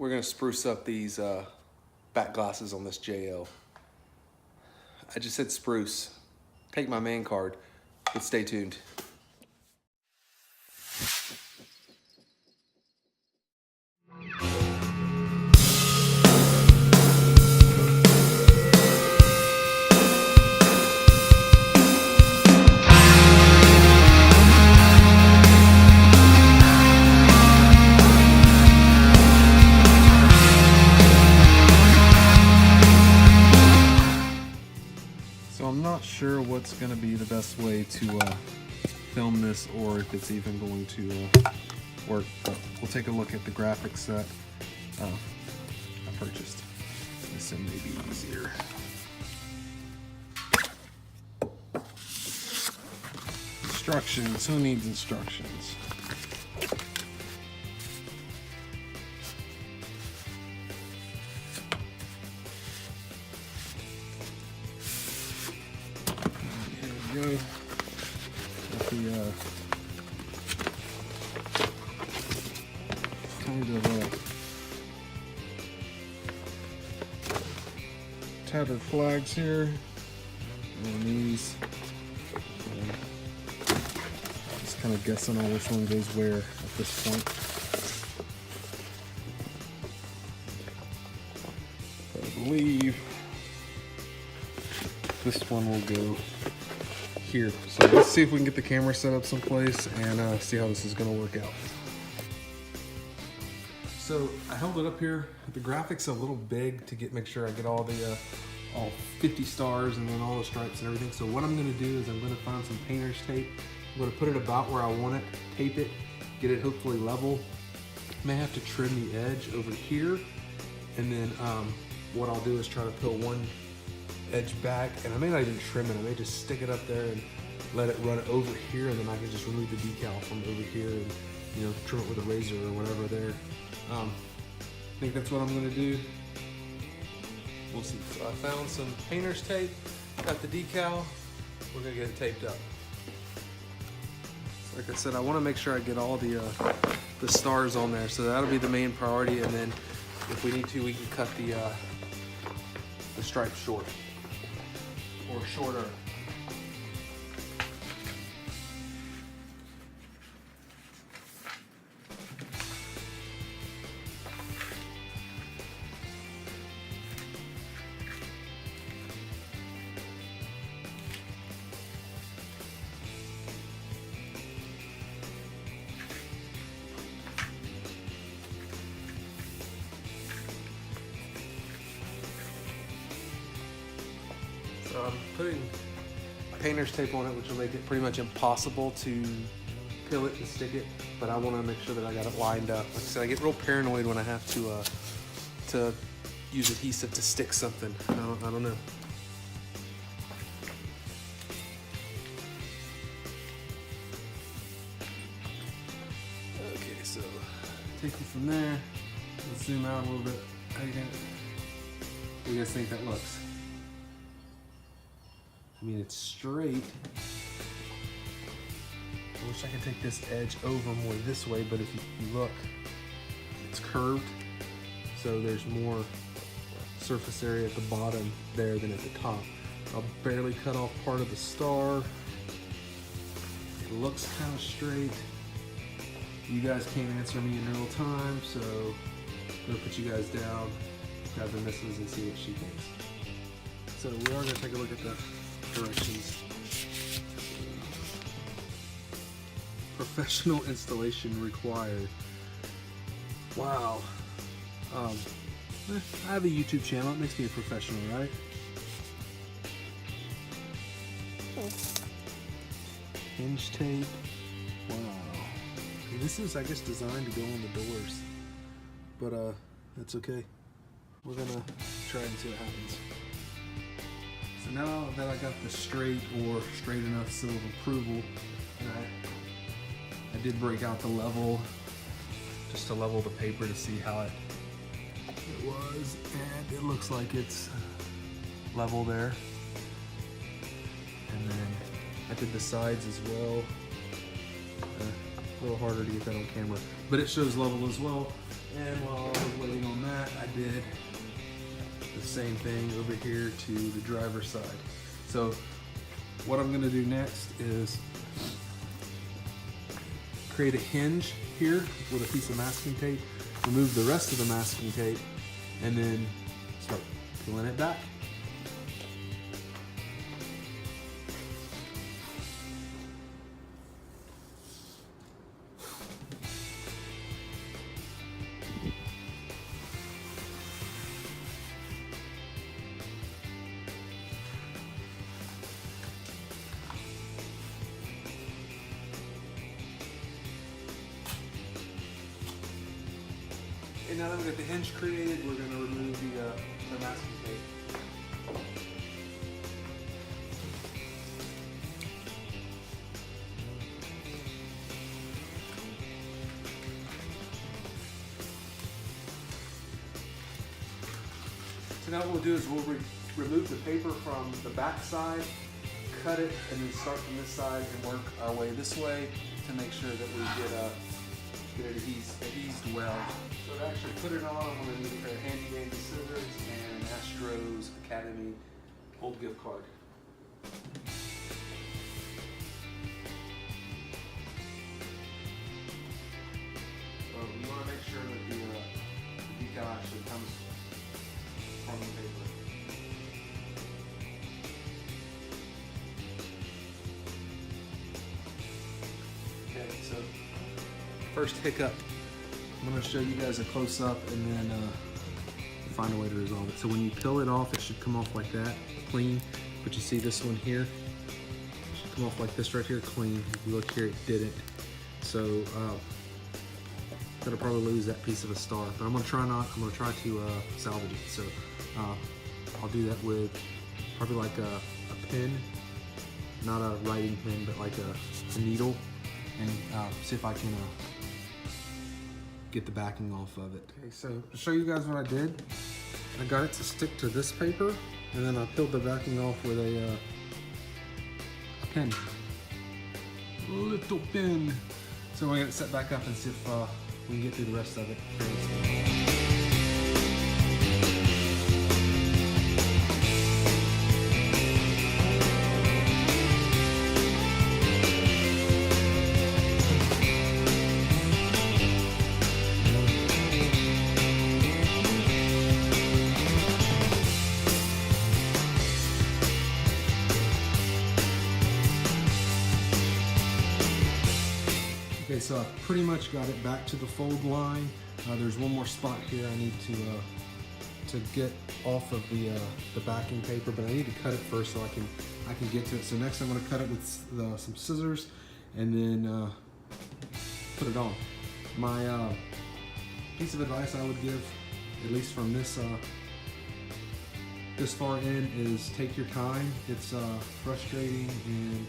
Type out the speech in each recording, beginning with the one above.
we're gonna spruce up these back glasses on this JL. I just said spruce. Take my man card, but stay tuned. So I'm not sure what's going to be the best way to film this, or if it's even going to work, but we'll take a look at the graphics set I purchased. This may be easier. Instructions, who needs instructions? Go. Got the kind of tattered flags here, and these. Just kind of guessing on which one goes where at this point. I believe this one will go here. So let's see if we can get the camera set up someplace and see how this is going to work out. So I held it up here. The graphics a little big to make sure I get all the all 50 stars and then all the stripes and everything. So what I'm going to do is I'm going to find some painter's tape. I'm going to put it about where I want it, tape it, get it hopefully level. May have to trim the edge over here, and then what I'll do is try to peel one edge back, and I may not even trim it. I may just stick it up there and let it run over here, and then I can just remove the decal from over here and, you know, trim it with a razor or whatever there. I think that's what I'm gonna do. We'll see. So I found some painter's tape, got the decal, we're gonna get it taped up. So like I said, I wanna make sure I get all the stars on there, so that'll be the main priority, and then if we need to, we can cut the stripe short. Or shorter. So I'm putting painter's tape on it, which will make it pretty much impossible to peel it and stick it, but I want to make sure that I got it lined up. Like I said, I get real paranoid when I have to use adhesive to stick something. I don't know. Okay, so take it from there. Let's zoom out a little bit. How do you guys think that looks? I mean, it's straight. I wish I could take this edge over more this way, but if you look, it's curved. So there's more surface area at the bottom there than at the top. I'll barely cut off part of the star. It looks kind of straight. You guys can't answer me in real time, so I'm gonna put you guys down, grab the missus, and see what she thinks. So we are gonna take a look at the directions. Professional installation required. Wow. I have a YouTube channel. It makes me a professional, right? Hinge tape. Wow. This is, I guess, designed to go on the doors, but that's okay. We're gonna try and see what happens. So now that I got the straight or straight enough seal of approval, and I did break out the level just to level the paper to see how it was, and it looks like it's level there. And then I did the sides as well. A little harder to get that on camera, but it shows level as well. And while I was waiting on did the same thing over here to the driver's side. So what I'm gonna do next is create a hinge here with a piece of masking tape, remove the rest of the masking tape, and then start peeling it back. Okay, now that we got the hinge created, we're going to remove the masking tape. So now what we'll do is we'll remove the paper from the back side, cut it, and then start from this side and work our way this way to make sure that we get it adhesed well. So to actually put it on, I'm going to need a pair of handy dandy scissors and an Astros Academy old gift card. So you want to make sure that the decal actually comes from the paper. Okay, so first hiccup. I'm going to show you guys a close-up and then find a way to resolve it. So when you peel it off, it should come off like that, clean. But you see this one here? It should come off like this right here, clean. If you look here, it didn't. So gonna probably lose that piece of a star. But I'm gonna try to salvage it. So I'll do that with probably like a pin, not a writing pin, but like a needle, and see if I can get the backing off of it. Okay, so to show you guys what I did, I got it to stick to this paper, and then I peeled the backing off with a pin, a little pin. So we're gonna set back up and see if we can get through the rest of it. Okay, so I've pretty much got it back to the fold line. There's one more spot here I need to get off of the backing paper, but I need to cut it first so I can get to it. So next I'm going to cut it with some scissors and then put it on. My piece of advice I would give, at least from this far in, is take your time. It's frustrating and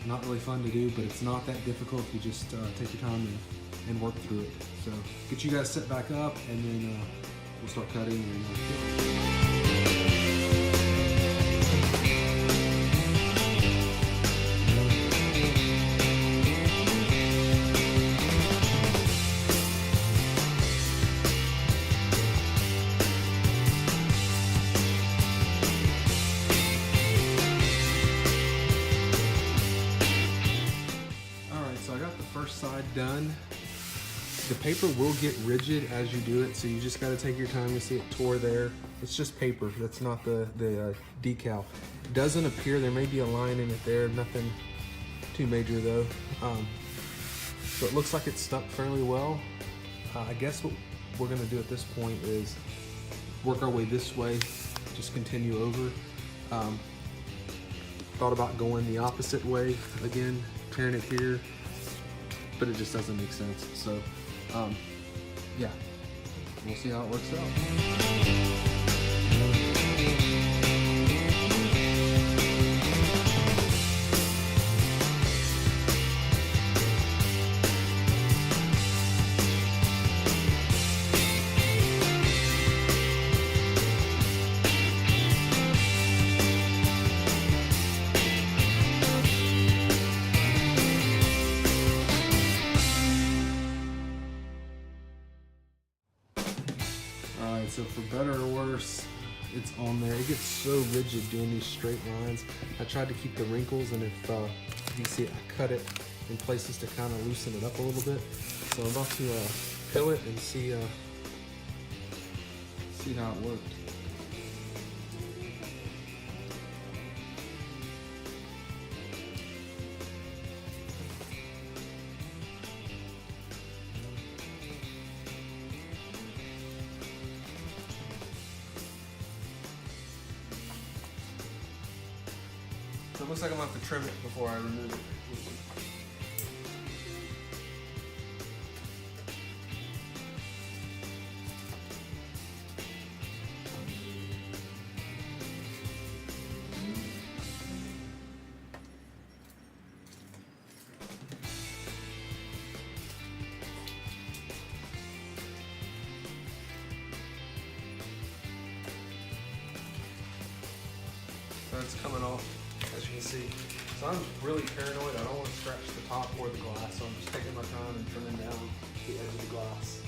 not really fun to do, but it's not that difficult if you just take your time and work through it. So get you guys set back up, and then we'll start cutting and side done. The paper will get rigid as you do it, so you just got to take your time. You see it tore there. It's just paper. That's not the decal. It doesn't appear, there may be a line in it there, nothing too major though. So it looks like it's stuck fairly well. I guess what we're going to do at this point is work our way this way, just continue over. Thought about going the opposite way again, tearing it here, but it just doesn't make sense. So yeah, we'll see how it works out. All right, so for better or worse, it's on there. It gets so rigid doing these straight lines. I tried to keep the wrinkles, and if you see it, I cut it in places to kind of loosen it up a little bit. So I'm about to pill it and see how it worked. So it looks like I'm gonna have to trim it before I remove it. So it's coming off, as you can see. So I'm really paranoid. I don't want to scratch the top or the glass, so I'm just taking my time and trimming down the edge of the glass.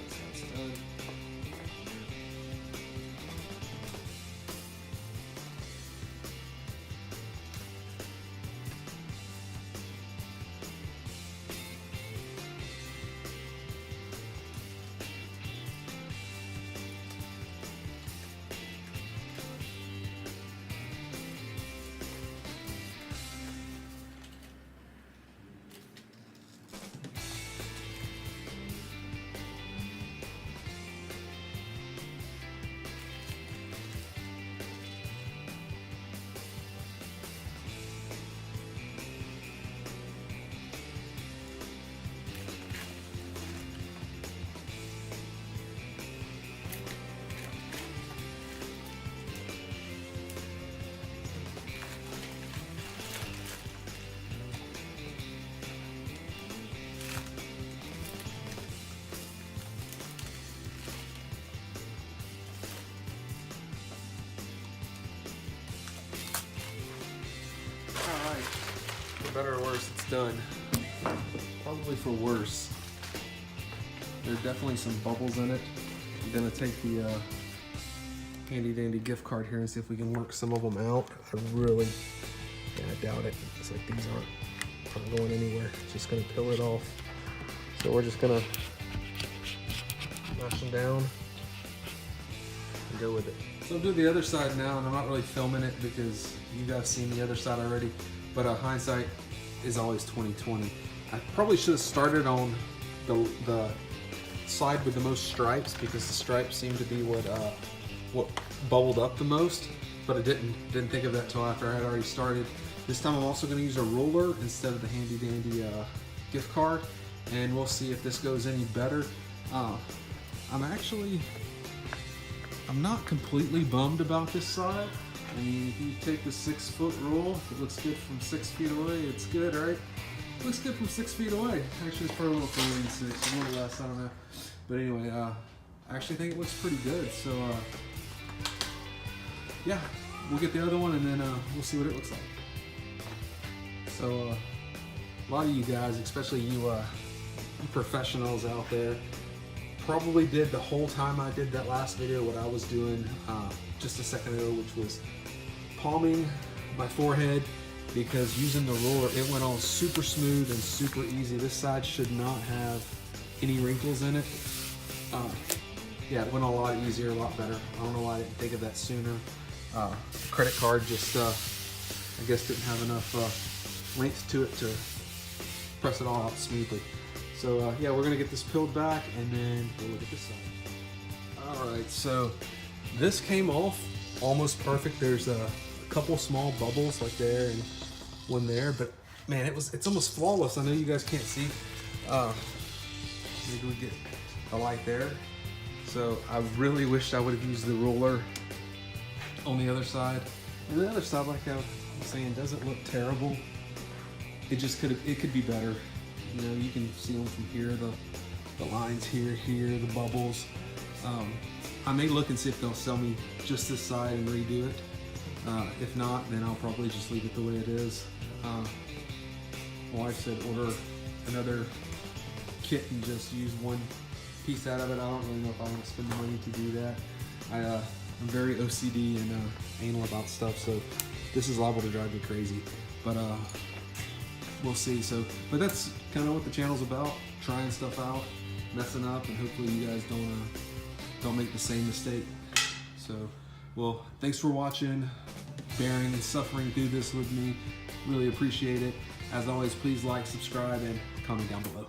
That's done. Alright, for better or worse, it's done. Probably for worse. There are definitely some bubbles in it. I'm gonna take the handy dandy gift card here and see if we can work some of them out. I doubt it. It's like these aren't going anywhere. Just gonna peel it off. So we're just gonna mash them down and go with it. So I'll do the other side now, and I'm not really filming it because you guys seen the other side already, but hindsight is always 20/20. I probably should have started on the side with the most stripes, because the stripes seem to be what bubbled up the most, but I didn't think of that till after I had already started. This time I'm also going to use a ruler instead of the handy dandy gift card, and we'll see if this goes any better. I'm not completely bummed about this side. I mean, if you take the 6-foot rule, if it looks good from 6 feet away, it's good, right? It looks good from 6 feet away. Actually, it's probably a little further than 6, a little less, I don't know. But anyway, I actually think it looks pretty good. So, yeah, we'll get the other one, and then we'll see what it looks like. So, a lot of you guys, especially you professionals out there, probably did the whole time I did that last video what I was doing just a second ago, which was palming my forehead, because using the roller, it went on super smooth and super easy. This side should not have any wrinkles in it. Yeah, it went a lot easier, a lot better. I don't know why I didn't think of that sooner. Credit card just, I guess, didn't have enough length to it to press it all out smoothly. So yeah, we're gonna get this peeled back, and then we'll look at this side. All right, so this came off almost perfect. There's a couple small bubbles like there and one there, but man, it's almost flawless. I know you guys can't see. Maybe we get a light there. So I really wished I would have used the ruler on the other side. And the other side, like I was saying, doesn't look terrible. It just could be better. You know, you can see them from here, the lines here, the bubbles. I may look and see if they'll sell me just this side and redo it. If not, then I'll probably just leave it the way it is. My wife said order another kit and just use one piece out of it. I don't really know if I want to spend the money to do that. I'm very OCD and anal about stuff, so this is liable to drive me crazy. But we'll see. But that's kind of what the channel's about: trying stuff out, messing up, and hopefully you guys don't make the same mistake. So, well, thanks for watching, bearing and suffering through this with me. Really appreciate it. As always, please like, subscribe, and comment down below.